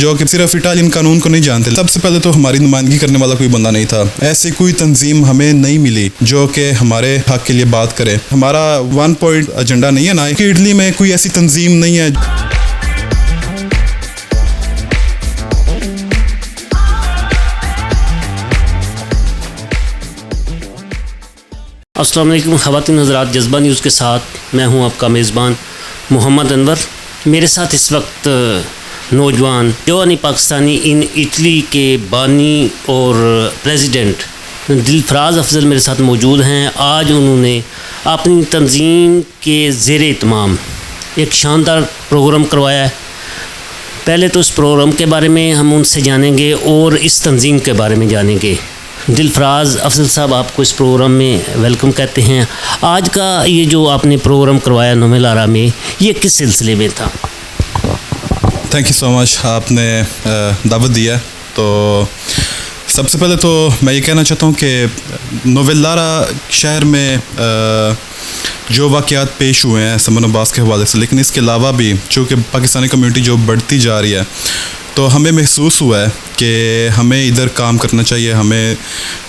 جو کہ صرف اٹالین قانون کو نہیں جانتے. سب سے پہلے تو ہماری نمائندگی کرنے والا کوئی بندہ نہیں تھا. ایسی کوئی تنظیم ہمیں نہیں ملی جو کہ ہمارے حق کے لیے بات کرے. ہمارا 1 پوائنٹ ایجنڈا نہیں ہے نا کہ اٹلی میں کوئی ایسی تنظیم نہیں ہے. السلام علیکم خواتین حضرات، جذبہ نیوز کے ساتھ میں ہوں آپ کا میزبان محمد انور. میرے ساتھ اس وقت نوجوان جوانی پاکستانی ان اٹلی کے بانی اور پریزیڈنٹ دلفراز افضل میرے ساتھ موجود ہیں. آج انہوں نے اپنی تنظیم کے زیر اہتمام ایک شاندار پروگرام کروایا ہے. پہلے تو اس پروگرام کے بارے میں ہم ان سے جانیں گے اور اس تنظیم کے بارے میں جانیں گے. دلفراز افضل صاحب، آپ کو اس پروگرام میں ویلکم کہتے ہیں. آج کا یہ جو آپ نے پروگرام کروایا نوملارا میں، یہ کس سلسلے میں تھا؟ تھینک یو سو مچ، آپ نے دعوت دیا. تو سب سے پہلے تو میں یہ کہنا چاہتا ہوں کہ نوویلارا شہر میں جو واقعات پیش ہوئے ہیں سمن عباس کے حوالے سے، لیکن اس کے علاوہ بھی چونکہ پاکستانی کمیونٹی جو بڑھتی جا رہی ہے، تو ہمیں محسوس ہوا ہے کہ ہمیں ادھر کام کرنا چاہیے. ہمیں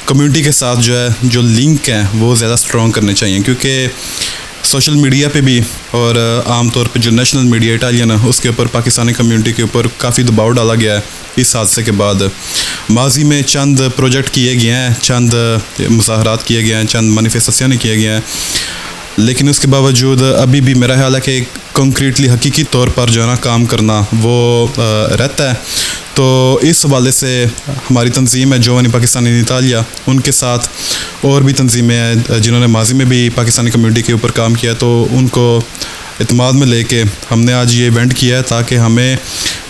کمیونٹی کے ساتھ جو ہے جو لنک ہیں وہ زیادہ اسٹرانگ کرنے چاہیے، کیونکہ سوشل میڈیا پہ بھی اور عام طور پہ جو نیشنل میڈیا اٹالین ہے اس کے اوپر پاکستانی کمیونٹی کے اوپر کافی دباؤ ڈالا گیا ہے. اس حادثے کے بعد ماضی میں چند پروجیکٹ کیے گئے ہیں، چند مظاہرات کیے گئے ہیں، چند مینیفیسٹیشن کیے گئے ہیں، لیکن اس کے باوجود ابھی بھی میرا خیال ہے کہ کنکریٹلی حقیقی طور پر جو ہے نا کام کرنا وہ رہتا ہے. تو اس حوالے سے ہماری تنظیم ہے جوانی پاکستانی ان اٹالیا، ان کے ساتھ اور بھی تنظیمیں ہیں جنہوں نے ماضی میں بھی پاکستانی کمیونٹی کے اوپر کام کیا، تو ان کو اعتماد میں لے کے ہم نے آج یہ ایونٹ کیا ہے تاکہ ہمیں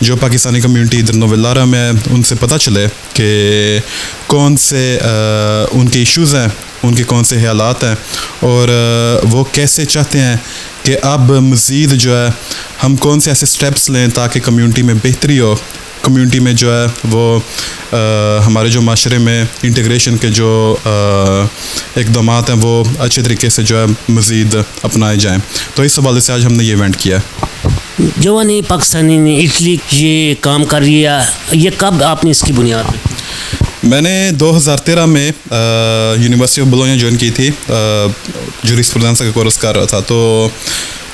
جو پاکستانی کمیونٹی ادھر نوویلارا میں ہے ان سے پتہ چلے کہ کون سے ان کے ایشوز ہیں، ان کے کون سے خیالات ہیں، اور وہ کیسے چاہتے ہیں کہ اب مزید جو ہے ہم کون سے ایسے سٹیپس لیں تاکہ کمیونٹی میں بہتری ہو، کمیونٹی میں جو ہے وہ ہمارے جو معاشرے میں انٹیگریشن کے جو اقدامات ہیں وہ اچھے طریقے سے جو ہے مزید اپنائے جائیں. تو اس حوالے سے آج ہم نے یہ ایونٹ کیا. جوانی پاکستانی نے اٹلی یہ کام کر لیا، یہ کب آپ نے اس کی بنیاد رکھی؟ میں نے 2013 میں یونیورسٹی آف بولونیا جوائن کی تھی، جوریسپروڈنس کا کورس کر رہا تھا. تو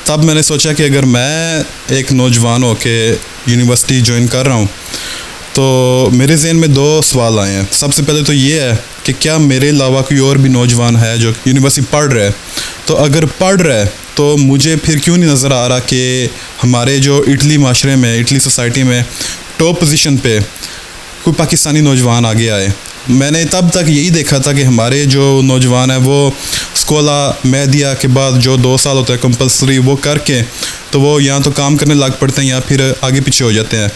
تب میں نے سوچا کہ اگر میں ایک نوجوان ہو کے یونیورسٹی جوائن کر رہا ہوں تو میرے ذہن میں 2 سوال آئے ہیں. سب سے پہلے تو یہ ہے کہ کیا میرے علاوہ کوئی اور بھی نوجوان ہے جو یونیورسٹی پڑھ رہا ہے؟ تو اگر پڑھ رہا ہے تو مجھے پھر کیوں نہیں نظر آ رہا کہ ہمارے جو اٹلی معاشرے میں، اٹلی سوسائٹی میں ٹاپ پوزیشن پہ کوئی پاکستانی نوجوان آگے آئے. میں نے تب تک یہی دیکھا تھا کہ ہمارے جو نوجوان ہیں وہ اسکولا میدیا کے بعد جو 2 سال ہوتا ہے کمپلسری وہ کر کے تو وہ یا تو کام کرنے لگ پڑتے ہیں یا پھر آگے پیچھے ہو جاتے ہیں.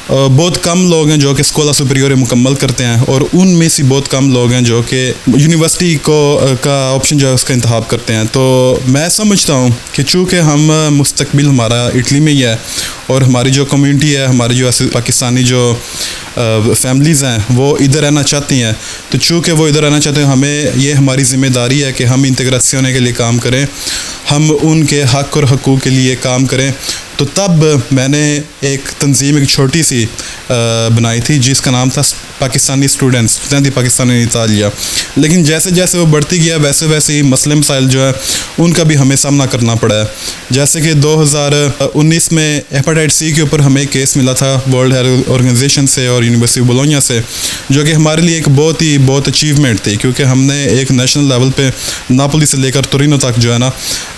بہت کم لوگ ہیں جو کہ اسکولا سپریور مکمل کرتے ہیں، اور ان میں سے بہت کم لوگ ہیں جو کہ یونیورسٹی کا آپشن جو ہے اس کا انتخاب کرتے ہیں. تو میں سمجھتا ہوں کہ چونکہ ہم مستقبل ہمارا اٹلی میں ہی ہے اور ہماری جو کمیونٹی ہے، ہماری جو پاکستانی جو فیملیز ہیں وہ ادھر رہنا چاہتی ہیں، تو چونکہ وہ ادھر رہنا چاہتے ہیں ہمیں یہ ہماری ذمہ داری ہے کہ ہم انٹیگریشن کے لیے کام کریں، ہم ان کے حق اور حقوق کے لیے کام کریں. تو تب میں نے ایک تنظیم ایک چھوٹی سی بنائی تھی جس کا نام تھا پاکستانی اسٹوڈنٹس پاکستانی ان اٹالیا. لیکن جیسے جیسے وہ بڑھتی گیا ویسے ویسے ہی مسئلے مسائل جو ہے ان کا بھی ہمیں سامنا کرنا پڑا ہے. جیسے کہ 2019 میں ہیپاٹائٹس سی کے اوپر ہمیں ایک کیس ملا تھا ورلڈ ہیلتھ آرگنائزیشن سے اور یونیورسٹی آف بولونیا سے، جو کہ ہمارے لیے ایک بہت اچیومنٹ تھی، کیونکہ ہم نے ایک نیشنل لیول پہ ناپولی سے لے کر تورینو تک جو ہے نا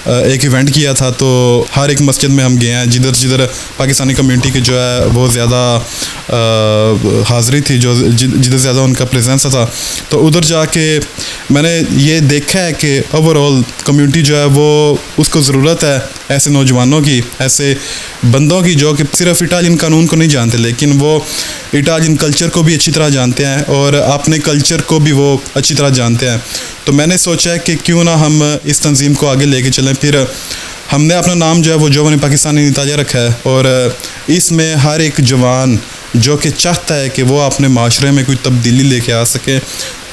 ایک ایونٹ کیا تھا. تو ہر ایک مسجد میں ہم گئے ہیں جدھر پاکستانی کمیونٹی کے جو ہے وہ زیادہ حاضری تھی، جدھر زیادہ ان کا پریزنس تھا. تو ادھر جا کے میں نے یہ دیکھا ہے کہ اوور آل کمیونٹی جو ہے وہ اس کو ضرورت ہے ایسے نوجوانوں کی، ایسے بندوں کی جو کہ صرف اٹالین قانون کو نہیں جانتے لیکن وہ اٹالین کلچر کو بھی اچھی طرح جانتے ہیں اور اپنے کلچر کو بھی وہ اچھی طرح جانتے ہیں. تو میں نے سوچا ہے کہ کیوں نہ ہم اس تنظیم کو آگے لے کے چلیں. پھر ہم نے اپنا نام جو ہے وہ جوانی پاکستانی ان اٹالیا رکھا ہے، اور اس میں ہر ایک جوان جو کہ چاہتا ہے کہ وہ اپنے معاشرے میں کوئی تبدیلی لے کے آ سکے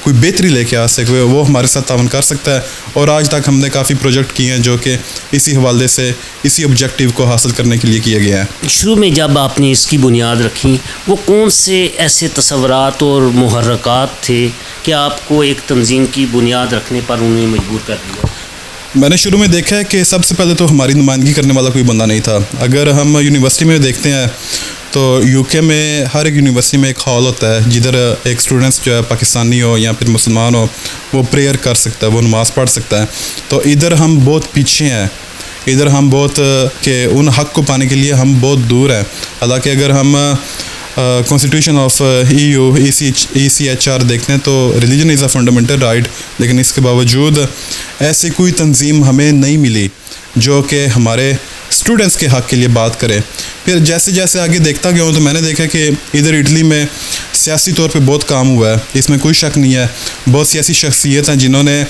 کوئی بہتری لے کے آ سکے وہ ہمارے ساتھ تعاون کر سکتا ہے. اور آج تک ہم نے کافی پروجیکٹ کیے ہیں جو کہ اسی حوالے سے اسی آبجیکٹیو کو حاصل کرنے کے لیے کیے گئے ہیں. شروع میں جب آپ نے اس کی بنیاد رکھی وہ کون سے ایسے تصورات اور محرکات تھے کہ آپ کو ایک تنظیم کی بنیاد رکھنے پر انہیں مجبور کر دیا؟ میں نے شروع میں دیکھا ہے کہ سب سے پہلے تو ہماری نمائندگی کرنے والا کوئی بندہ نہیں تھا. اگر ہم یونیورسٹی میں دیکھتے ہیں تو یو کے میں ہر ایک یونیورسٹی میں ایک ہال ہوتا ہے جدھر ایک اسٹوڈنٹس جو ہے پاکستانی ہو یا پھر مسلمان ہو وہ پریئر کر سکتا ہے, وہ نماز پڑھ سکتا ہے. تو ادھر ہم بہت پیچھے ہیں, ادھر ہم بہت کہ ان حق کو پانے کے لیے ہم بہت دور ہیں. حالانکہ اگر ہم کانسٹیٹیوشن آف EU ECHR دیکھتے ہیں تو religion is a fundamental right, لیکن اس کے باوجود ایسی کوئی تنظیم ہمیں نہیں ملی جو کہ ہمارے اسٹوڈنٹس کے حق کے لیے بات کرے. پھر جیسے جیسے آگے دیکھتا گیا ہوں تو میں نے دیکھا کہ ادھر اٹلی میں سیاسی طور پہ بہت کام ہوا ہے, اس میں کوئی شک نہیں ہے. بہت سی ایسی شخصیت ہیں جنہوں نے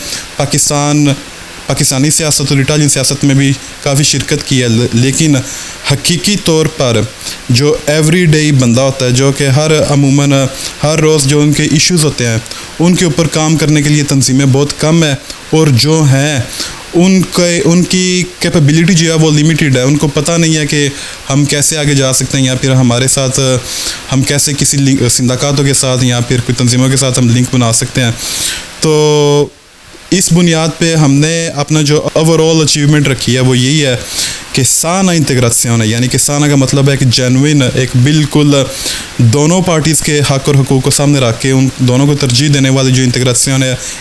پاکستانی سیاست اور اٹالین سیاست میں بھی کافی شرکت کی ہے, لیکن حقیقی طور پر جو ایوری ڈے بندہ ہوتا ہے جو کہ عموماً ہر روز جو ان کے ایشوز ہوتے ہیں ان کے اوپر کام کرنے کے لیے تنظیمیں بہت کم ہیں, اور جو ہیں ان کی کیپیبلٹی جو ہے وہ لیمیٹیڈ ہے. ان کو پتہ نہیں ہے کہ ہم کیسے آگے جا سکتے ہیں یا پھر ہمارے ساتھ ہم کیسے کسی سندکاتوں کے ساتھ یا پھر کوئی تنظیموں کے ساتھ ہم لنک بنا سکتے ہیں. تو اس بنیاد پہ ہم نے اپنا جو اوور آل اچیومنٹ رکھی ہے وہ یہی ہے کہ سانا انٹیگراسیون ہے, یعنی کہ سانا کا مطلب ہے کہ جینوئن ایک بالکل دونوں پارٹیز کے حق اور حقوق کو سامنے رکھ کے ان دونوں کو ترجیح دینے والی جو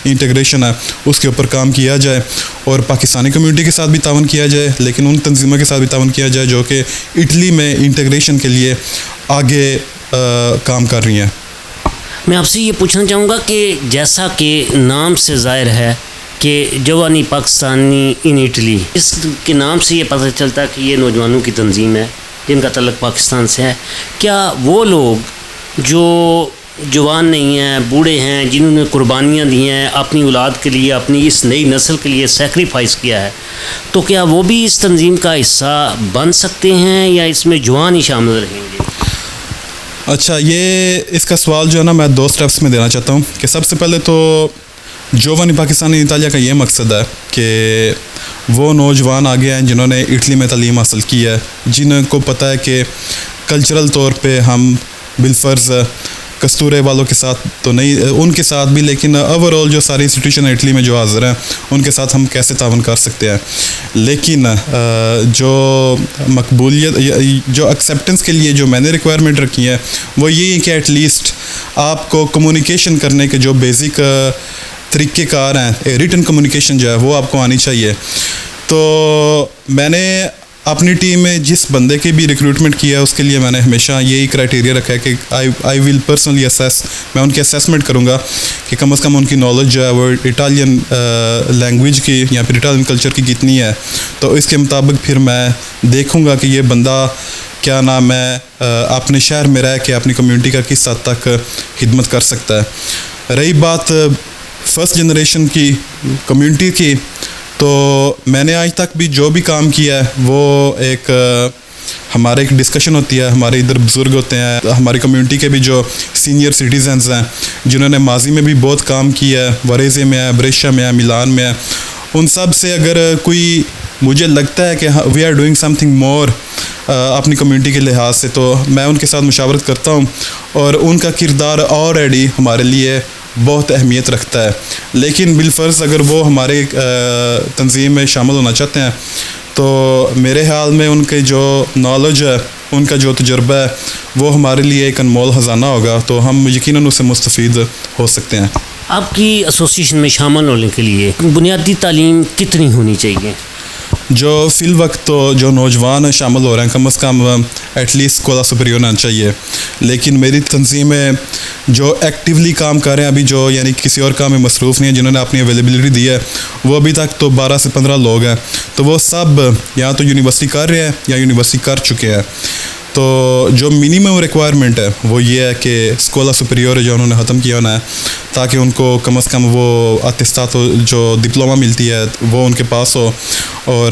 انٹیگریشن ہے اس کے اوپر کام کیا جائے, اور پاکستانی کمیونٹی کے ساتھ بھی تعاون کیا جائے, لیکن ان تنظیموں کے ساتھ بھی تعاون کیا جائے جو کہ اٹلی میں انٹیگریشن کے لیے آگے کام کر رہی ہیں. میں آپ سے یہ پوچھنا چاہوں گا کہ جیسا کہ نام سے ظاہر ہے کہ جوانی پاکستانی ان اٹلی, اس کے نام سے یہ پتہ چلتا ہے کہ یہ نوجوانوں کی تنظیم ہے جن کا تعلق پاکستان سے ہے. کیا وہ لوگ جو جوان نہیں ہیں, بوڑھے ہیں, جنہوں نے قربانیاں دی ہیں اپنی اولاد کے لیے, اپنی اس نئی نسل کے لیے سیکریفائس کیا ہے, تو کیا وہ بھی اس تنظیم کا حصہ بن سکتے ہیں یا اس میں جوان ہی شامل رہیں گے؟ اچھا, اس کا سوال جو ہے نا میں 2 سٹیپس میں دینا چاہتا ہوں کہ سب سے پہلے تو جوانی پاکستانی اٹالیا کا یہ مقصد ہے کہ وہ نوجوان آگے ہیں جنہوں نے اٹلی میں تعلیم حاصل کی ہے, جن کو پتہ ہے کہ کلچرل طور پہ ہم بالفرض کستورے والوں کے ساتھ تو نہیں, ان کے ساتھ بھی, لیکن اوور آل جو ساری انسٹیٹیوشن اٹلی میں جو حاضر ہیں ان کے ساتھ ہم کیسے تعاون کر سکتے ہیں. لیکن جو مقبولیت جو ایکسیپٹنس کے لیے جو میں نے ریکوائرمنٹ رکھی ہے وہ یہی ہے کہ ایٹ لیسٹ آپ کو کمیونیکیشن کرنے کے جو بیسک طریقہ کار ہیں, ریٹن کمیونیکیشن جو ہے وہ آپ کو آنی چاہیے. تو میں نے اپنی ٹیم میں جس بندے کی بھی ریکروٹمنٹ کیا ہے اس کے لیے میں نے ہمیشہ یہی کرائٹیریا رکھا ہے کہ آئی ول پرسنلی اسیس, میں ان کی اسیسمنٹ کروں گا کہ کم از کم ان کی نالج جو ہے وہ اٹالین لینگویج کی یا پھر اٹالین کلچر کی کتنی ہے. تو اس کے مطابق پھر میں دیکھوں گا کہ یہ بندہ کیا نام ہے اپنے شہر میں رہ کے اپنی کمیونٹی کا کس حد تک خدمت کر سکتا ہے. رہی بات فرسٹ جنریشن کی کمیونٹی کی, تو میں نے آج تک بھی جو بھی کام کیا ہے وہ ہمارے ایک ڈسکشن ہوتی ہے, ہمارے ادھر بزرگ ہوتے ہیں, ہماری کمیونٹی کے بھی جو سینئر سٹیزنز ہیں جنہوں نے ماضی میں بھی بہت کام کیا ہے, وریزے میں ہے, بریشا میں ہے, ملان میں ہے, ان سب سے اگر کوئی مجھے لگتا ہے کہ we are doing something more اپنی کمیونٹی کے لحاظ سے, تو میں ان کے ساتھ مشاورت کرتا ہوں اور ان کا کردار آلریڈی ہمارے لیے بہت اہمیت رکھتا ہے. لیکن بالفرض اگر وہ ہمارے تنظیم میں شامل ہونا چاہتے ہیں تو میرے خیال میں ان کے جو نالج ہے, ان کا جو تجربہ ہے وہ ہمارے لیے ایک انمول خزانہ ہوگا, تو ہم یقیناً اس سے مستفید ہو سکتے ہیں. آپ کی ایسوسیشن میں شامل ہونے کے لیے بنیادی تعلیم کتنی ہونی چاہیے؟ جو فی الوقت تو جو نوجوان شامل ہو رہے ہیں کم از کم ایٹ لیسٹ اسکولا سپیریور ہونا چاہیے, لیکن میری تنظیم میں جو ایکٹیولی کام کر رہے ہیں ابھی, جو یعنی کسی اور کام میں مصروف نہیں ہیں, جنہوں نے اپنی اویلیبلٹی دی ہے, وہ ابھی تک تو 12 سے 15 لوگ ہیں. تو وہ سب یا تو یونیورسٹی کر رہے ہیں یا یونیورسٹی کر چکے ہیں. تو جو منیمم ریکوائرمنٹ ہے وہ یہ ہے کہ اسکولا سپیریور جو انہوں نے ختم کیا ہونا ہے, تاکہ ان کو کم از کم وہ اتستاتو جو ڈپلوما ملتی ہے وہ ان کے پاس ہو, اور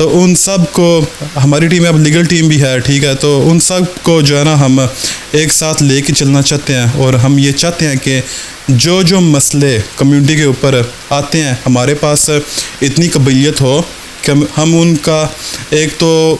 تو ان سب کو, ہماری ٹیم اب لیگل ٹیم بھی ہے, ٹھیک ہے, تو ان سب کو جو ہے نا ہم ایک ساتھ لے کے چلنا چاہتے ہیں, اور ہم یہ چاہتے ہیں کہ جو مسئلے کمیونٹی کے اوپر آتے ہیں ہمارے پاس اتنی قابلیت ہو کہ ہم ان کا ایک تو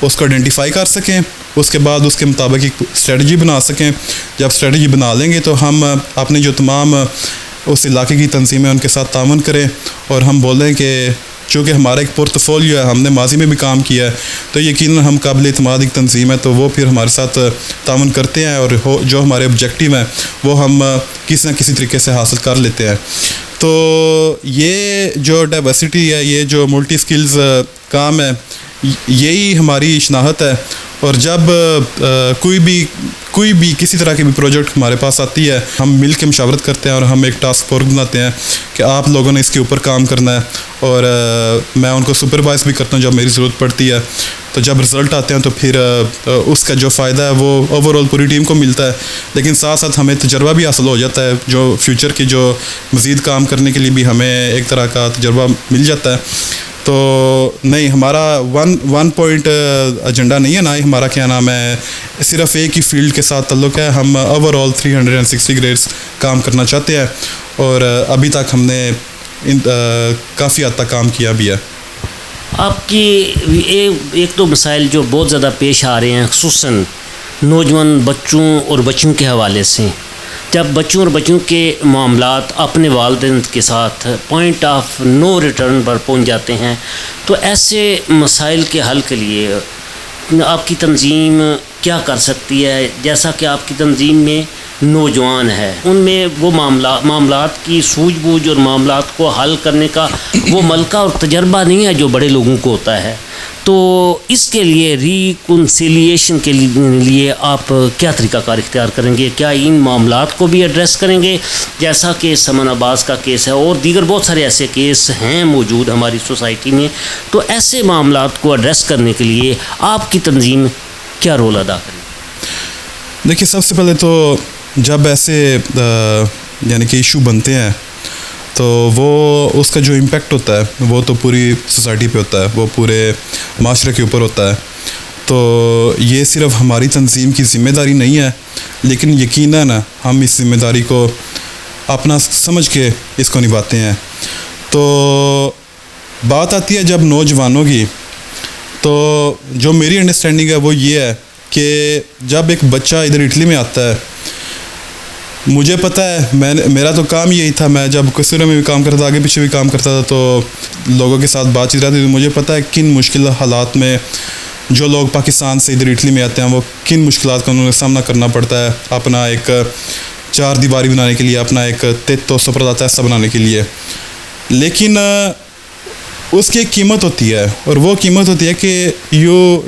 اس کو آئیڈینٹیفائی کر سکیں, اس کے بعد اس کے مطابق ایک اسٹریٹجی بنا سکیں. جب اسٹریٹجی بنا لیں گے تو ہم اپنے جو تمام اس علاقے کی تنظیمیں ان کے ساتھ تعاون کریں, اور ہم بولیں کہ چونکہ ہمارا ایک پورٹفولیو ہے, ہم نے ماضی میں بھی کام کیا ہے, تو یقیناً ہم قابل اعتماد ایک تنظیم ہے, تو وہ پھر ہمارے ساتھ تعاون کرتے ہیں, اور جو ہمارے آبجیکٹیو ہیں وہ ہم کسی نہ کسی طریقے سے حاصل کر لیتے ہیں. تو یہ جو ڈائیورسٹی ہے, یہ جو ملٹی سکلز کام ہے, یہی ہماری شناخت ہے. اور جب کوئی بھی کسی طرح کی بھی پروجیکٹ ہمارے پاس آتی ہے, ہم مل کے مشاورت کرتے ہیں اور ہم ایک ٹاسک فورس بناتے ہیں کہ آپ لوگوں نے اس کے اوپر کام کرنا ہے, اور میں ان کو سپروائز بھی کرتا ہوں جب میری ضرورت پڑتی ہے. تو جب رزلٹ آتے ہیں تو پھر اس کا جو فائدہ ہے وہ اوور آل پوری ٹیم کو ملتا ہے, لیکن ساتھ ساتھ ہمیں تجربہ بھی حاصل ہو جاتا ہے, جو فیوچر کی جو مزید کام کرنے کے لیے بھی ہمیں ایک طرح کا تجربہ مل جاتا ہے. تو نہیں, ہمارا ون پوائنٹ ایجنڈا نہیں ہے, نہ ہی ہمارا کیا نام ہے صرف ایک ہی فیلڈ کے ساتھ تعلق ہے. ہم اوور آل 360 ڈگریز کام کرنا چاہتے ہیں, اور ابھی تک ہم نے کافی حد تک کام کیا بھی ہے. آپ کی ایک تو مسائل جو بہت زیادہ پیش آ رہے ہیں خصوصاً نوجوان بچوں اور بچیوں کے حوالے سے, جب بچوں اور بچیوں کے معاملات اپنے والدین کے ساتھ پوائنٹ آف نو ریٹرن پر پہنچ جاتے ہیں, تو ایسے مسائل کے حل کے لیے آپ کی تنظیم کیا کر سکتی ہے؟ جیسا کہ آپ کی تنظیم میں نوجوان ہے, ان میں وہ معاملات کی سوجھ بوجھ اور معاملات کو حل کرنے کا وہ ملکہ اور تجربہ نہیں ہے جو بڑے لوگوں کو ہوتا ہے. تو اس کے لیے ریکنسیلیشن کے لیے آپ کیا طریقہ کار اختیار کریں گے؟ کیا ان معاملات کو بھی ایڈریس کریں گے جیسا کہ سمن عباس کا کیس ہے اور دیگر بہت سارے ایسے کیس ہیں موجود ہماری سوسائٹی میں؟ تو ایسے معاملات کو ایڈریس کرنے کے لیے آپ کی تنظیم کیا رول ادا کرے؟ دیکھیے, سب سے پہلے تو جب ایسے یعنی کہ ایشو بنتے ہیں تو وہ اس کا جو امپیکٹ ہوتا ہے وہ تو پوری سوسائٹی پہ ہوتا ہے, وہ پورے معاشرے کے اوپر ہوتا ہے. تو یہ صرف ہماری تنظیم کی ذمہ داری نہیں ہے, لیکن یقیناً ہم اس ذمہ داری کو اپنا سمجھ کے اس کو نبھاتے ہیں. تو بات آتی ہے جب نوجوانوں کی, تو جو میری انڈرسٹینڈنگ ہے وہ یہ ہے کہ جب ایک بچہ ادھر اٹلی میں آتا ہے, مجھے پتہ ہے میرا تو کام یہی تھا, میں جب کسورے میں بھی کام کرتا تھا, آگے پیچھے بھی کام کرتا تھا, تو لوگوں کے ساتھ بات چیت رہتی تھی. مجھے پتہ ہے کن مشکل حالات میں جو لوگ پاکستان سے ادھر اٹلی میں آتے ہیں وہ کن مشکلات کا انہوں نے سامنا کرنا پڑتا ہے اپنا ایک چار دیواری بنانے کے لیے, اپنا ایک تیتو سپرداتا ایسا بنانے کے لیے. لیکن اس کی ایک قیمت ہوتی ہے, اور وہ قیمت ہوتی ہے کہ you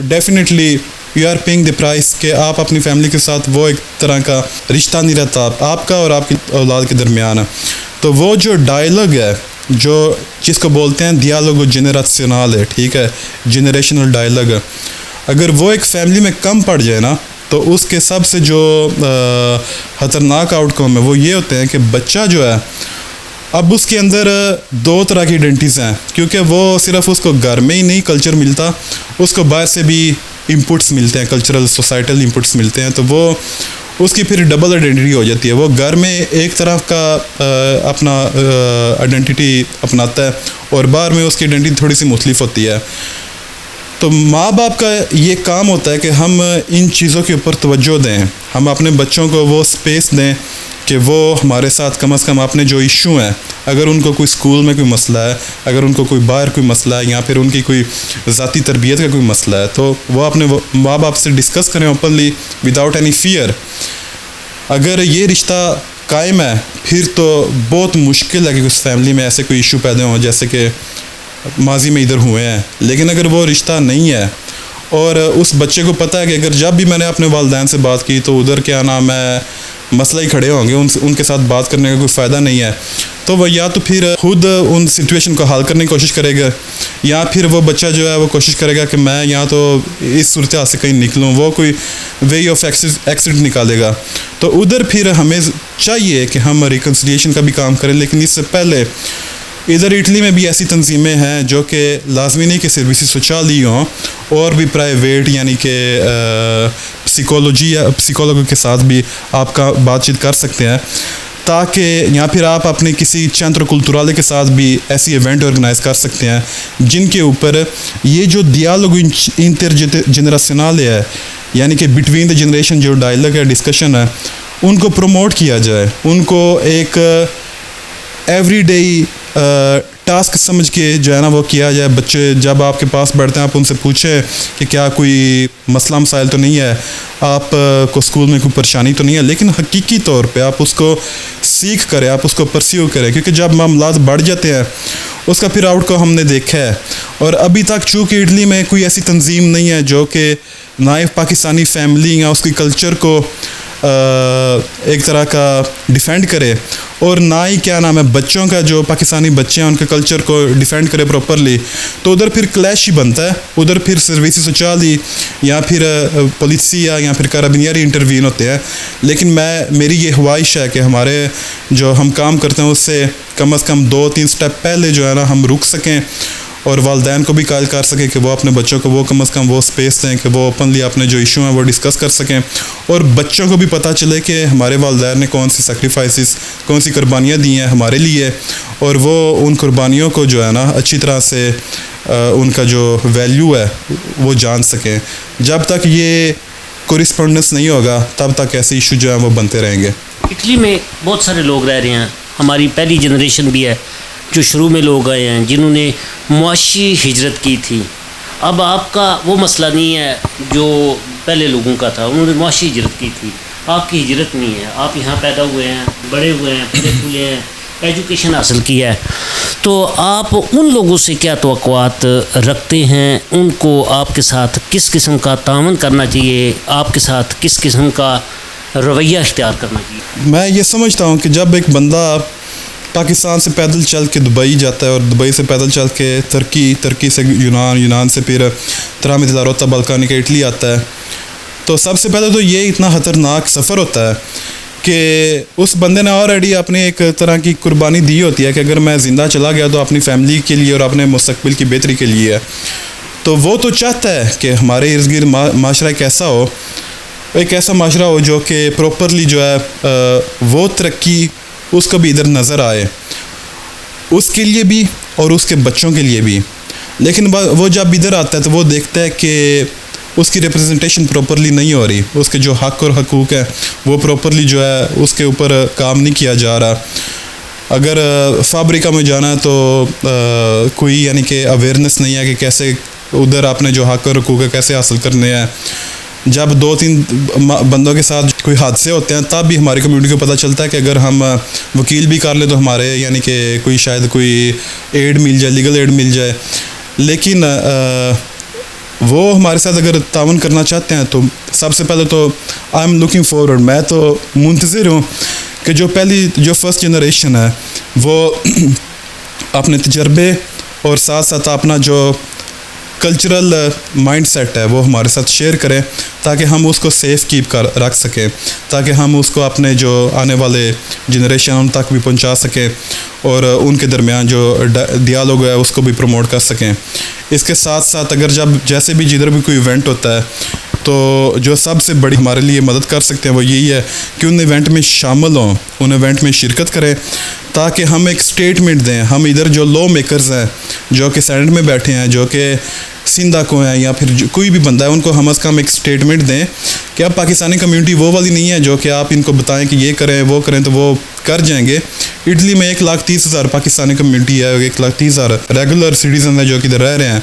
are paying the price, کہ آپ اپنی فیملی کے ساتھ وہ ایک طرح کا رشتہ نہیں رہتا آپ کا اور آپ کی اولاد کے درمیان. تو وہ جو ڈائلاگ ہے, جو جس کو بولتے ہیں دیالوگو جنریشنل ہے, ٹھیک ہے, جنریشنل ڈائلاگ, اگر وہ ایک فیملی میں کم پڑ جائے نا, تو اس کے سب سے جو خطرناک آؤٹ کم ہے وہ یہ ہوتے ہیں کہ بچہ جو ہے اب اس کے اندر دو طرح کی آئیڈینٹیز ہیں, کیونکہ وہ صرف اس کو گھر میں ہی نہیں کلچر ملتا, اس کو باہر سے بھی انپٹس ملتے ہیں, کلچرل سوسائٹل انپٹس ملتے ہیں. تو وہ اس کی پھر ڈبل آئیڈینٹی ہو جاتی ہے. وہ گھر میں ایک طرف کا اپنا آئیڈینٹی اپناتا ہے اور باہر میں اس کی آئیڈینٹی تھوڑی سی مختلف ہوتی ہے. تو ماں باپ کا یہ کام ہوتا ہے کہ ہم ان چیزوں کے اوپر توجہ دیں, ہم اپنے بچوں کو وہ اسپیس دیں کہ وہ ہمارے ساتھ کم از کم اپنے جو ایشو ہیں, اگر ان کو کوئی اسکول میں کوئی مسئلہ ہے, اگر ان کو کوئی باہر کوئی مسئلہ ہے, یا پھر ان کی کوئی ذاتی تربیت کا کوئی مسئلہ ہے, تو وہ اپنے ماں باپ سے ڈسکس کریں اوپنلی وداؤٹ اینی فیئر. اگر یہ رشتہ قائم ہے پھر تو بہت مشکل ہے کہ اس فیملی میں ایسے کوئی ایشو پیدا ہوں جیسے کہ ماضی میں ادھر ہوئے ہیں. لیکن اگر وہ رشتہ نہیں ہے اور اس بچے کو پتہ ہے کہ اگر جب بھی میں نے اپنے والدین سے بات کی تو ادھر کیا نام ہے مسئلہ ہی کھڑے ہوں گے, ان کے ساتھ بات کرنے کا کوئی فائدہ نہیں ہے, تو وہ یا تو پھر خود ان سچویشن کو حل کرنے کی کوشش کرے گا, یا پھر وہ بچہ جو ہے وہ کوشش کرے گا کہ میں یا تو اس صورتحال سے کہیں نکلوں, وہ کوئی وے آف ایکسٹ نکالے گا. تو ادھر پھر ہمیں چاہیے کہ ہم ریکنسیلیشن کا بھی کام کریں, لیکن اس سے پہلے ادھر اٹلی میں بھی ایسی تنظیمیں ہیں جو کہ لازمی نہیں کہ صرف اسی سوچالی ہوں، اور بھی پرائیویٹ یعنی کہ پسیکولوگوں کے ساتھ بھی آپ کا بات چیت کر سکتے ہیں، تاکہ یا پھر آپ اپنے کسی چنتر کلتورالے کے ساتھ بھی ایسی ایونٹ آرگنائز کر سکتے ہیں جن کے اوپر یہ جو ڈیالوگ انٹر جنریشنل ہے، یعنی کہ بٹوین دا جنریشن جو ڈائلاگ ہے، ڈسکشن ہے، ان کو پروموٹ کیا جائے، ان کو ایک ایوری ڈے ٹاسک سمجھ کے جو ہے نا وہ کیا جائے. بچے جب آپ کے پاس بیٹھتے ہیں آپ ان سے پوچھیں کہ کیا کوئی مسئلہ مسائل تو نہیں ہے، آپ کو اسکول میں کوئی پریشانی تو نہیں ہے، لیکن حقیقی طور پہ آپ اس کو سیکھ کریں، آپ اس کو پرسیو کریں، کیونکہ جب معاملات بڑھ جاتے ہیں اس کا پھر آؤٹ کو ہم نے دیکھا ہے. اور ابھی تک چونکہ اٹلی میں کوئی ایسی تنظیم نہیں ہے جو کہ نائب پاکستانی فیملی یا اس کی کلچر کو ایک طرح کا ڈیفینڈ کرے، اور نہ ہی کیا نام ہے بچوں کا جو پاکستانی بچے ہیں ان کے کلچر کو ڈیفینڈ کرے پراپرلی، تو ادھر پھر کلیش ہی بنتا ہے. ادھر پھر سرویسی سوچالی یا پھر پولیسیا یا پھر کارابینیری انٹروین ہوتے ہیں. لیکن میری یہ خواہش ہے کہ ہمارے جو ہم کام کرتے ہیں اس سے کم از کم 2-3 سٹیپ پہلے جو ہے نا ہم رک سکیں، اور والدین کو بھی قائل کر سکیں کہ وہ اپنے بچوں کو وہ کم از کم وہ سپیس دیں کہ وہ اوپنلی اپنے جو ایشو ہیں وہ ڈسکس کر سکیں، اور بچوں کو بھی پتہ چلے کہ ہمارے والدین نے کون سی سیکریفائسز، کون سی قربانیاں دی ہیں ہمارے لیے، اور وہ ان قربانیوں کو جو ہے نا اچھی طرح سے ان کا جو ویلیو ہے وہ جان سکیں. جب تک یہ کورسپونڈنس نہیں ہوگا تب تک ایسے ایشو جو ہیں وہ بنتے رہیں گے. اٹلی میں بہت سارے لوگ رہ رہے ہیں، ہماری پہلی جنریشن بھی ہے جو شروع میں لوگ آئے ہیں جنہوں نے معاشی ہجرت کی تھی. اب آپ کا وہ مسئلہ نہیں ہے جو پہلے لوگوں کا تھا، انہوں نے معاشی ہجرت کی تھی. آپ کی ہجرت نہیں ہے، آپ یہاں پیدا ہوئے ہیں، بڑے ہوئے ہیں، پھلے پھولے ہیں، ایجوکیشن حاصل کی ہے. تو آپ ان لوگوں سے کیا توقعات رکھتے ہیں؟ ان کو آپ کے ساتھ کس قسم کا تعاون کرنا چاہیے؟ آپ کے ساتھ کس قسم کا رویہ اختیار کرنا چاہیے؟ میں یہ سمجھتا ہوں کہ جب ایک بندہ پاکستان سے پیدل چل کے دبئی جاتا ہے اور دبئی سے پیدل چل کے ترکی سے یونان سے پھر ترامت لاروتا بالکانی کا اٹلی آتا ہے، تو سب سے پہلے تو یہ اتنا خطرناک سفر ہوتا ہے کہ اس بندے نے آلریڈی اپنے ایک طرح کی قربانی دی ہوتی ہے کہ اگر میں زندہ چلا گیا تو اپنی فیملی کے لیے اور اپنے مستقبل کی بہتری کے لیے ہے. تو وہ تو چاہتا ہے کہ ہمارے ارد گرد معاشرہ ایک ایسا ہو، ایک ایسا معاشرہ ہو جو کہ پراپرلی جو ہے وہ ترقی اس کو بھی ادھر نظر آئے، اس کے لیے بھی اور اس کے بچوں کے لیے بھی. لیکن وہ جب ادھر آتا ہے تو وہ دیکھتا ہے کہ اس کی ریپرزنٹیشن پراپرلی نہیں ہو رہی، اس کے جو حق اور حقوق ہیں وہ پراپرلی جو ہے اس کے اوپر کام نہیں کیا جا رہا. اگر فابریکہ میں جانا ہے تو کوئی یعنی کہ اویئرنیس نہیں ہے کہ کیسے ادھر اپنے جو حق اور حقوق ہے کیسے حاصل کرنے ہیں. جب 2-3 بندوں کے ساتھ کوئی حادثے ہوتے ہیں تب بھی ہماری کمیونٹی کو پتہ چلتا ہے کہ اگر ہم وکیل بھی کر لیں تو ہمارے یعنی کہ کوئی شاید کوئی ایڈ مل جائے، لیگل ایڈ مل جائے. لیکن وہ ہمارے ساتھ اگر تعاون کرنا چاہتے ہیں تو سب سے پہلے تو آئی ایم لوکنگ فارورڈ، میں تو منتظر ہوں کہ جو فرسٹ جنریشن ہے وہ اپنے تجربے اور ساتھ ساتھ اپنا جو کلچرل مائنڈ سیٹ ہے وہ ہمارے ساتھ شیئر کریں تاکہ ہم اس کو سیف کیپ کر رکھ سکیں، تاکہ ہم اس کو اپنے جو آنے والے جنریشن ان تک بھی پہنچا سکیں اور ان کے درمیان جو ڈیالوگ ہے اس کو بھی پروموٹ کر سکیں. اس کے ساتھ ساتھ اگر جیسے بھی جدھر بھی کوئی ایونٹ ہوتا ہے تو جو سب سے بڑی ہمارے لیے مدد کر سکتے ہیں وہ یہی ہے کہ ان ایونٹ میں شامل ہوں، ان ایونٹ میں شرکت کریں تاکہ ہم ایک سٹیٹمنٹ دیں. ہم ادھر جو لا میکرز ہیں جو کہ سینٹ میں بیٹھے ہیں، جو کہ سندھا کو ہیں یا پھر کوئی بھی بندہ ہے، ان کو ہم از کم ایک سٹیٹمنٹ دیں کہ اب پاکستانی کمیونٹی وہ والی نہیں ہے جو کہ آپ ان کو بتائیں کہ یہ کریں وہ کریں تو وہ کر جائیں گے. اٹلی میں 1,30,000 پاکستانی کمیونٹی ہے، 1,30,000 ریگولر سٹیزن ہیں جو کہ ادھر رہ رہے ہیں.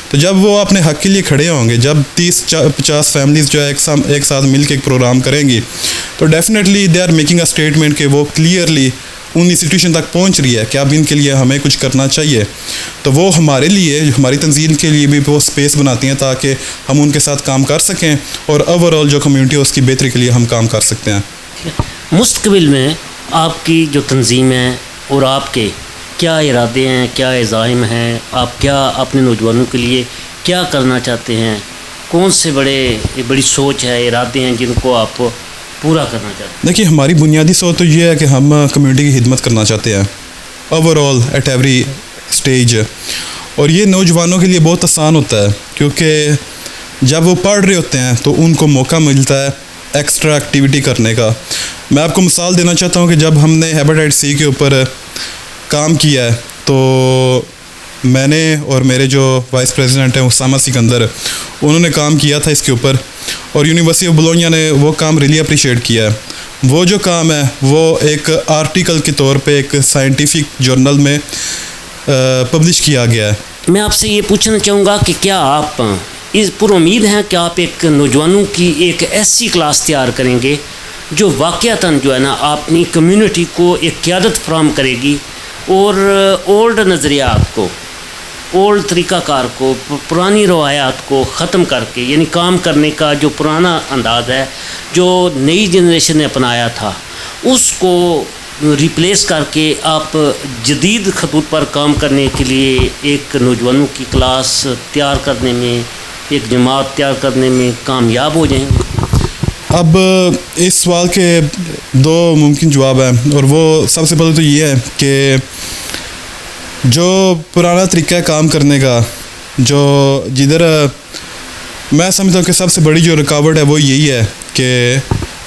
تو جب وہ اپنے حق کے لیے کھڑے ہوں گے، جب 30-50 فیملیز جو ہے ایک ساتھ مل کے ایک پروگرام کریں گی تو definitely they are making a statement کہ وہ کلیئرلی ان انسٹیٹیوشن تک پہنچ رہی ہے کہ اب ان کے لیے ہمیں کچھ کرنا چاہیے. تو وہ ہمارے لیے، ہماری تنظیم کے لیے بھی وہ سپیس بناتی ہیں تاکہ ہم ان کے ساتھ کام کر سکیں اور اوور آل جو کمیونٹی ہے اس کی بہتری کے لیے ہم کام کر سکتے ہیں. مستقبل میں آپ کی جو تنظیم ہے اور آپ کے کیا ارادے ہیں، کیا عزائم ہیں، آپ کیا اپنے نوجوانوں کے لیے کیا کرنا چاہتے ہیں؟ کون سے بڑی سوچ ہے، ارادے ہیں جن کو آپ پورا کرنا چاہتے ہیں؟ دیکھیے، ہماری بنیادی سوچ تو یہ ہے کہ ہم کمیونٹی کی خدمت کرنا چاہتے ہیں. Overall at every stage. اور یہ نوجوانوں کے لیے بہت آسان ہوتا ہے کیونکہ جب وہ پڑھ رہے ہوتے ہیں تو ان کو موقع ملتا ہے ایکسٹرا ایکٹیویٹی کرنے کا. میں آپ کو مثال دینا چاہتا ہوں کہ جب ہم نے ہیپاٹائٹس سی کے اوپر کام کیا ہے تو میں نے اور میرے جو وائس پریزیڈنٹ ہیں اسامہ سکندر, انہوں نے کام کیا تھا اس کے اوپر, اور یونیورسٹی آف بولونیا نے وہ کام ریلی اپریشیٹ کیا ہے. وہ جو کام ہے وہ ایک آرٹیکل کے طور پہ ایک سائنٹیفک جرنل میں پبلش کیا گیا ہے. میں آپ سے یہ پوچھنا چاہوں گا کہ کیا آپ اس پر امید ہیں کہ آپ ایک نوجوانوں کی ایک ایسی کلاس تیار کریں گے جو واقعتاً جو ہے نا اپنی کمیونٹی کو ایک قیادت فراہم کرے گی اور اولڈ نظریات کو, اولڈ طریقہ کار کو, پرانی روایات کو ختم کر کے, یعنی کام کرنے کا جو پرانا انداز ہے جو نئی جنریشن نے اپنایا تھا اس کو ریپلیس کر کے آپ جدید خطوط پر کام کرنے کے لیے ایک نوجوانوں کی کلاس تیار کرنے میں, ایک جماعت تیار کرنے میں کامیاب ہو جائیں گے؟ اب اس سوال کے دو ممکن جواب ہیں, اور وہ سب سے پہلے تو یہ ہے کہ جو پرانا طریقہ کام کرنے کا, جو جدھر میں سمجھتا ہوں کہ سب سے بڑی جو رکاوٹ ہے وہ یہی ہے کہ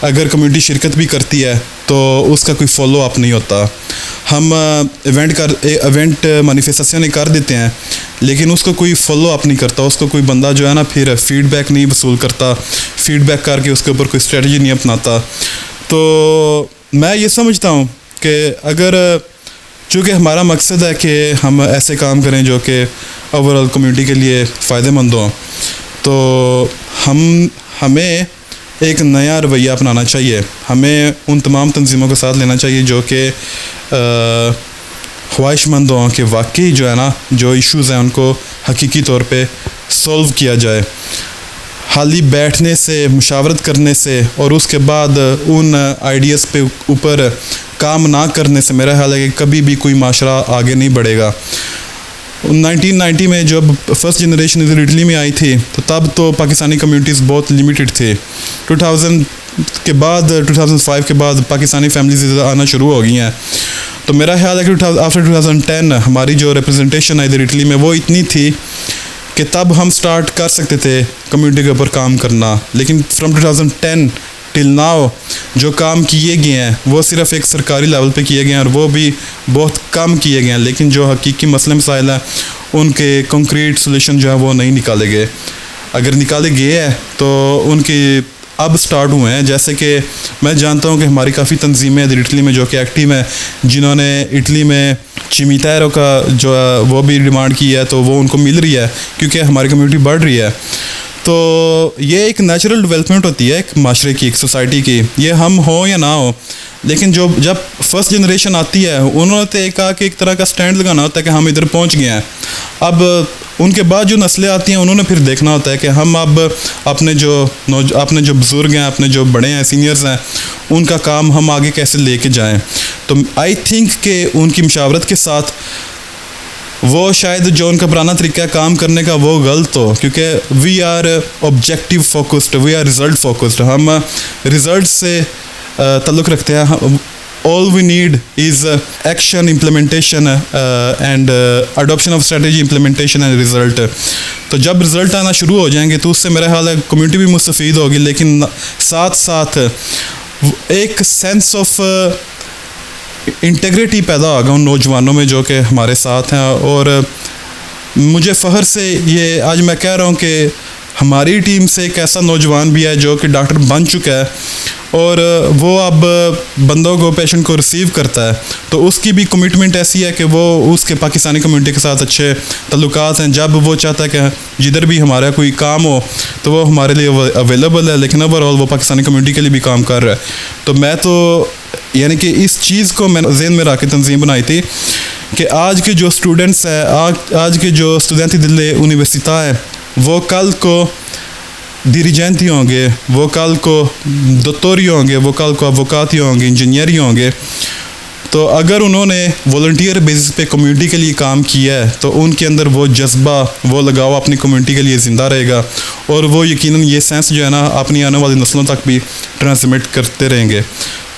اگر کمیونٹی شرکت بھی کرتی ہے تو اس کا کوئی فالو اپ نہیں ہوتا. ہم ایونٹ مینیفیسٹیشن کر دیتے ہیں لیکن اس کو کوئی فالو اپ نہیں کرتا, اس کو کوئی بندہ جو ہے نا پھر فیڈ بیک نہیں وصول کرتا, فیڈ بیک کر کے اس کے اوپر کوئی اسٹریٹجی نہیں اپناتا. تو میں یہ سمجھتا ہوں کہ اگر چونکہ ہمارا مقصد ہے کہ ہم ایسے کام کریں جو کہ اوور آل کمیونٹی کے لیے فائدہ مند ہوں, تو ہمیں ایک نیا رویہ اپنانا چاہیے. ہمیں ان تمام تنظیموں کے ساتھ لینا چاہیے جو کہ خواہش مند ہوں کہ واقعی جو ہے نا جو ایشوز ہیں ان کو حقیقی طور پہ سولو کیا جائے. حالی بیٹھنے سے, مشاورت کرنے سے اور اس کے بعد ان آئیڈیاز پہ اوپر کام نہ کرنے سے میرا خیال ہے کہ کبھی بھی کوئی معاشرہ آگے نہیں بڑھے گا. 1990 میں جب فرسٹ جنریشن ادھر اٹلی میں آئی تھی تو تب تو پاکستانی کمیونٹیز بہت لمیٹڈ تھے. 2000 کے بعد 2005 کے بعد پاکستانی فیملیز آنا شروع ہو گئی ہیں. تو میرا خیال ہے کہ آفٹر 2010 ہماری جو ریپرزنٹیشن ہے ادھر اٹلی میں وہ اتنی تھی کہ تب ہم سٹارٹ کر سکتے تھے کمیونٹی کے اوپر کام کرنا. لیکن فرام 2010 ٹل ناؤ جو کام کیے گئے ہیں وہ صرف ایک سرکاری لیول پہ کیے گئے ہیں, اور وہ بھی بہت کم کیے گئے ہیں. لیکن جو حقیقی مسئلے مسائل ہیں ان کے کنکریٹ سولوشن جو ہے وہ نہیں نکالے گئے. اگر نکالے گئے ہیں تو ان کی اب سٹارٹ ہوئے ہیں. جیسے کہ میں جانتا ہوں کہ ہماری کافی تنظیمیں ادھر اٹلی میں جو کہ ایکٹیو ہیں, جنہوں نے اٹلی میں چیمیتیرو کا جو ہے وہ بھی ڈیمانڈ کی ہے تو وہ ان کو مل رہی ہے کیونکہ ہماری کمیونٹی بڑھ رہی ہے. تو یہ ایک نیچرل ڈیولپمنٹ ہوتی ہے ایک معاشرے کی, ایک سوسائٹی کی, یہ ہم ہوں یا نہ ہوں. لیکن جب فرسٹ جنریشن آتی ہے انہوں نے تو ایک طرح کا سٹینڈ لگانا ہوتا ہے کہ ہم ادھر پہنچ گئے ہیں. اب ان کے بعد جو نسلیں آتی ہیں انہوں نے پھر دیکھنا ہوتا ہے کہ ہم اب اپنے جو بزرگ ہیں, اپنے جو بڑے ہیں, سینئرز ہیں, ان کا کام ہم آگے کیسے لے کے جائیں. تو آئی تھنک کہ ان کی مشاورت کے ساتھ وہ شاید جو ان کا پرانا طریقہ کام کرنے کا وہ غلط ہو, کیونکہ we are objective focused, we are result focused. ہم رزلٹ سے تعلق رکھتے ہیں. all we need is action, implementation and adoption of strategy, implementation and result. تو جب رزلٹ آنا شروع ہو جائیں گے تو اس سے میرا خیال ہے کمیونٹی بھی مستفید ہوگی, لیکن ساتھ ساتھ ایک سینس آف انٹیگریٹی پیدا ہوگا ان نوجوانوں میں جو کہ ہمارے ساتھ ہیں. اور مجھے فخر سے یہ آج میں کہہ رہا ہوں کہ ہماری ٹیم سے ایک ایسا نوجوان بھی ہے جو کہ ڈاکٹر بن چکا ہے اور وہ اب بندوں کو, پیشنٹ کو ریسیو کرتا ہے. تو اس کی بھی کمٹمنٹ ایسی ہے کہ وہ اس کے پاکستانی کمیونٹی کے ساتھ اچھے تعلقات ہیں. جب وہ چاہتا ہے کہ جدھر بھی ہمارا کوئی کام ہو تو وہ ہمارے لیے اویلیبل ہے, لیکن اوور آل وہ پاکستانی کمیونٹی کے لیے بھی کام کر رہا ہے. تو میں تو یعنی کہ اس چیز کو میں ذہن میں رکھ کے تنظیم بنائی تھی کہ آج کے جو اسٹوڈنٹس ہیں, آج کے جو اسٹوڈنٹی دلے یونیورسٹا ہیں, وہ کل کو ڈیریجنٹ ہی ہوں گے, وہ کل کو دکتوری ہوں گے, وہ کل کو ایڈوکیٹ ہی ہوں گے, انجینئر ہی ہوں گے. تو اگر انہوں نے والنٹیئر بیسس پہ کمیونٹی کے لیے کام کیا ہے تو ان کے اندر وہ جذبہ, وہ لگاؤ اپنی کمیونٹی کے لیے زندہ رہے گا, اور وہ یقیناً یہ سینس جو ہے نا اپنی آنے والی نسلوں تک بھی ٹرانسمٹ کرتے رہیں گے.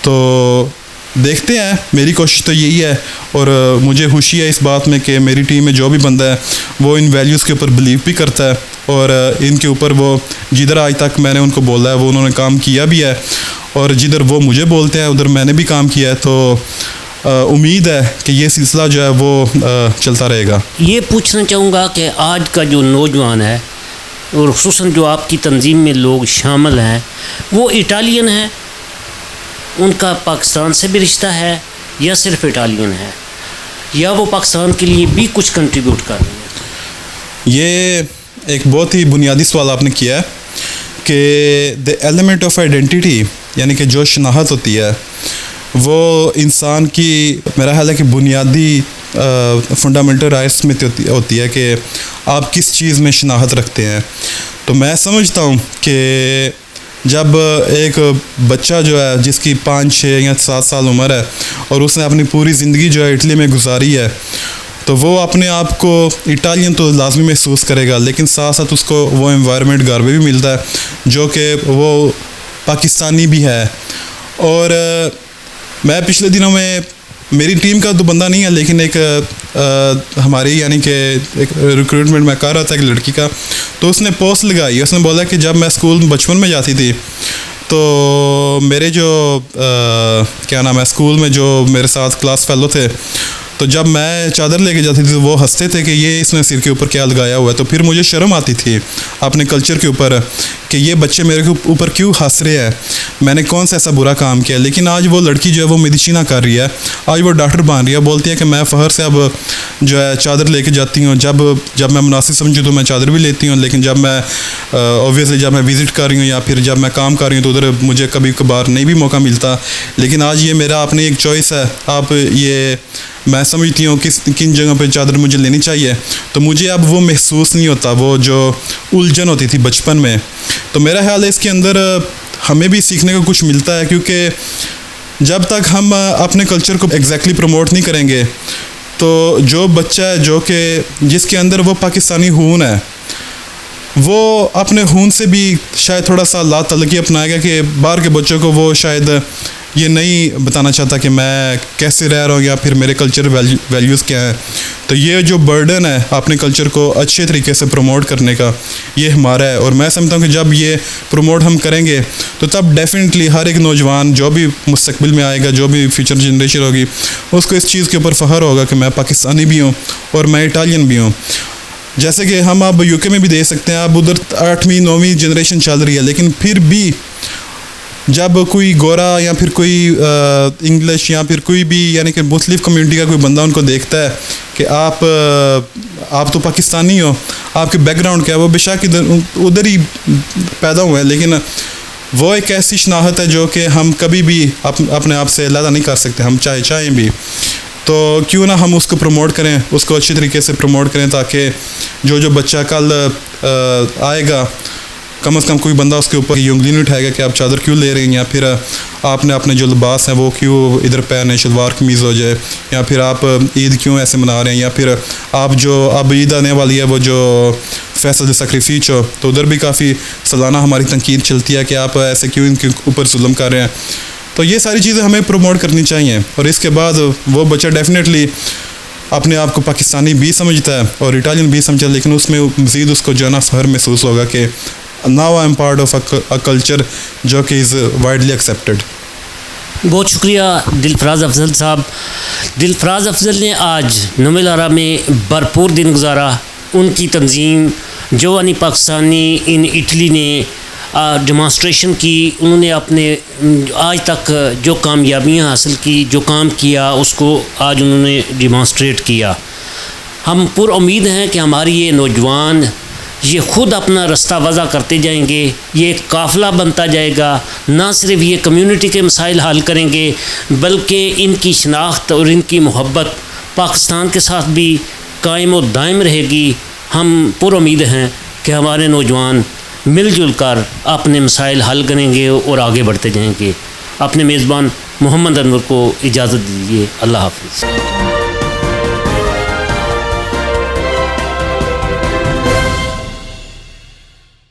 تو دیکھتے ہیں. میری کوشش تو یہی ہے اور مجھے خوشی ہے اس بات میں کہ میری ٹیم میں جو بھی بندہ ہے وہ ان ویلیوز کے اوپر بلیو بھی کرتا ہے اور ان کے اوپر وہ جدھر آج تک میں نے ان کو بولا ہے وہ انہوں نے کام کیا بھی ہے اور جدھر وہ مجھے بولتے ہیں ادھر میں نے بھی کام کیا ہے. تو امید ہے کہ یہ سلسلہ جو ہے وہ چلتا رہے گا. یہ پوچھنا چاہوں گا کہ آج کا جو نوجوان ہے اور خصوصاً جو آپ کی تنظیم میں لوگ شامل ہیں وہ اٹالین ہیں, ان کا پاکستان سے بھی رشتہ ہے یا صرف اٹالین ہے, یا وہ پاکستان کے لیے بھی کچھ کنٹریبیوٹ کر رہے ہیں؟ یہ ایک بہت ہی بنیادی سوال آپ نے کیا ہے کہ دی ایلیمنٹ آف آئیڈینٹی یعنی کہ جو شناخت ہوتی ہے وہ انسان کی میرا خیال ہے کہ بنیادی فنڈامنٹل رائٹس میں ہوتی ہے کہ آپ کس چیز میں شناخت رکھتے ہیں. تو میں سمجھتا ہوں کہ جب ایک بچہ جو ہے جس کی 5, 6 یا 7 سال عمر ہے اور اس نے اپنی پوری زندگی جو ہے اٹلی میں گزاری ہے تو وہ اپنے آپ کو اٹالین تو لازمی محسوس کرے گا, لیکن ساتھ ساتھ اس کو وہ انوائرمنٹ گھر میں بھی ملتا ہے جو کہ وہ پاکستانی بھی ہے. اور میں پچھلے دنوں میں میری ٹیم کا تو بندہ نہیں ہے لیکن ایک ہماری یعنی کہ ایک ریکروٹمنٹ میں کر رہا تھا ایک لڑکی کا, تو اس نے پوسٹ لگائی. اس نے بولا کہ جب میں اسکول بچپن میں جاتی تھی تو میرے جو کیا نام ہے اسکول میں جو میرے ساتھ کلاس فیلو تھے تو جب میں چادر لے کے جاتی تھی تو وہ ہنستے تھے کہ یہ اس نے سر کے اوپر کیا لگایا ہوا ہے. تو پھر مجھے شرم آتی تھی اپنے کلچر کے اوپر کہ یہ بچے میرے کے اوپر کیوں ہنس رہے ہیں, میں نے کون سا ایسا برا کام کیا. لیکن آج وہ لڑکی جو ہے وہ میڈیسینہ کر رہی ہے, آج وہ ڈاکٹر بن رہی ہے, بولتی ہے کہ میں فخر سے اب جو ہے چادر لے کے جاتی ہوں, جب میں مناسب سمجھوں تو میں چادر بھی لیتی ہوں, لیکن جب میں اوبویسلی جب میں وزٹ کر رہی ہوں یا پھر جب میں کام کر رہی ہوں تو ادھر مجھے کبھی کبھار نہیں بھی موقع ملتا. لیکن آج یہ میرا اپنی ایک چوائس ہے. آپ یہ میں سمجھتی ہوں کن جگہ پہ چادر مجھے لینی چاہیے, تو مجھے اب وہ محسوس نہیں ہوتا وہ جو الجھن ہوتی تھی بچپن میں. تو میرا خیال ہے اس کے اندر ہمیں بھی سیکھنے کو کچھ ملتا ہے, کیونکہ جب تک ہم اپنے کلچر کو ایگزیکٹلی پروموٹ نہیں کریں گے تو جو بچہ ہے جو کہ جس کے اندر وہ پاکستانی خون ہے وہ اپنے خون سے بھی شاید تھوڑا سا لا تعلقی اپنائے گا کہ باہر کے بچوں کو وہ شاید یہ نہیں بتانا چاہتا کہ میں کیسے رہ رہا ہوں یا پھر میرے کلچر ویلیوز کیا ہیں. تو یہ جو برڈن ہے اپنے کلچر کو اچھے طریقے سے پروموٹ کرنے کا یہ ہمارا ہے, اور میں سمجھتا ہوں کہ جب یہ پروموٹ ہم کریں گے تو تب ڈیفینیٹلی ہر ایک نوجوان جو بھی مستقبل میں آئے گا, جو بھی فیوچر جنریشن ہوگی, اس کو اس چیز کے اوپر فخر ہوگا کہ میں پاکستانی بھی ہوں اور میں اٹالین بھی ہوں. جیسے کہ ہم اب یو کے میں بھی دیکھ سکتے ہیں, اب ادھر 8ویں 9ویں جنریشن چل رہی ہے, لیکن پھر بھی جب کوئی گورا یا پھر کوئی انگلش یا پھر کوئی بھی یعنی کہ مختلف کمیونٹی کا کوئی بندہ ان کو دیکھتا ہے کہ آپ تو پاکستانی ہو, آپ کے بیک گراؤنڈ کیا ہے, وہ بے شک ادھر ہی پیدا ہوئے ہیں, لیکن وہ ایک ایسی شناخت ہے جو کہ ہم کبھی بھی اپنے آپ سے علیحدہ نہیں کر سکتے, ہم چاہیں بھی. تو کیوں نہ ہم اس کو پروموٹ کریں, اس کو اچھی طریقے سے پروموٹ کریں تاکہ جو بچہ کل آئے گا کم از کم کوئی بندہ اس کے اوپر یہ انگلی نہیں اٹھائے گا کہ آپ چادر کیوں لے رہے ہیں, یا پھر آپ نے اپنے جو لباس ہیں وہ کیوں ادھر پہنے, شلوار قمیض ہو جائے, یا پھر آپ عید کیوں ایسے منا رہے ہیں, یا پھر آپ جو اب عید آنے والی ہے وہ جو فیصل سیکریفیس ہو تو ادھر بھی کافی سالانہ ہماری تنقید چلتی ہے کہ آپ ایسے کیوں ان کے اوپر ظلم کر رہے ہیں. تو یہ ساری چیزیں ہمیں پروموٹ کرنی چاہیے, اور اس کے بعد وہ بچہ ڈیفینیٹلی اپنے آپ کو پاکستانی بھی سمجھتا ہے اور اٹالین بھی سمجھتا ہے, لیکن اس میں مزید اس کو جو ہے نا فخر محسوس ہوگا کہ now I am part of a culture جو کہ is widely accepted. بہت شکریہ دلفراز افضل صاحب. دلفراز افضل نے آج نوملارا میں بھرپور دن گزارا. ان کی تنظیم جوانی پاکستانی ان اٹلی نے ڈیمانسٹریشن کی, انہوں نے اپنے آج تک جو کامیابیاں حاصل کی, جو کام کیا, اس کو آج انہوں نے ڈیمانسٹریٹ کیا. ہم پر امید ہیں کہ ہماری یہ نوجوان یہ خود اپنا رستہ وضع کرتے جائیں گے, یہ ایک قافلہ بنتا جائے گا. نہ صرف یہ کمیونٹی کے مسائل حل کریں گے بلکہ ان کی شناخت اور ان کی محبت پاکستان کے ساتھ بھی قائم و دائم رہے گی. ہم پر امید ہیں کہ ہمارے نوجوان مل جل کر اپنے مسائل حل کریں گے اور آگے بڑھتے جائیں گے. اپنے میزبان محمد انور کو اجازت دیجیے. اللہ حافظ.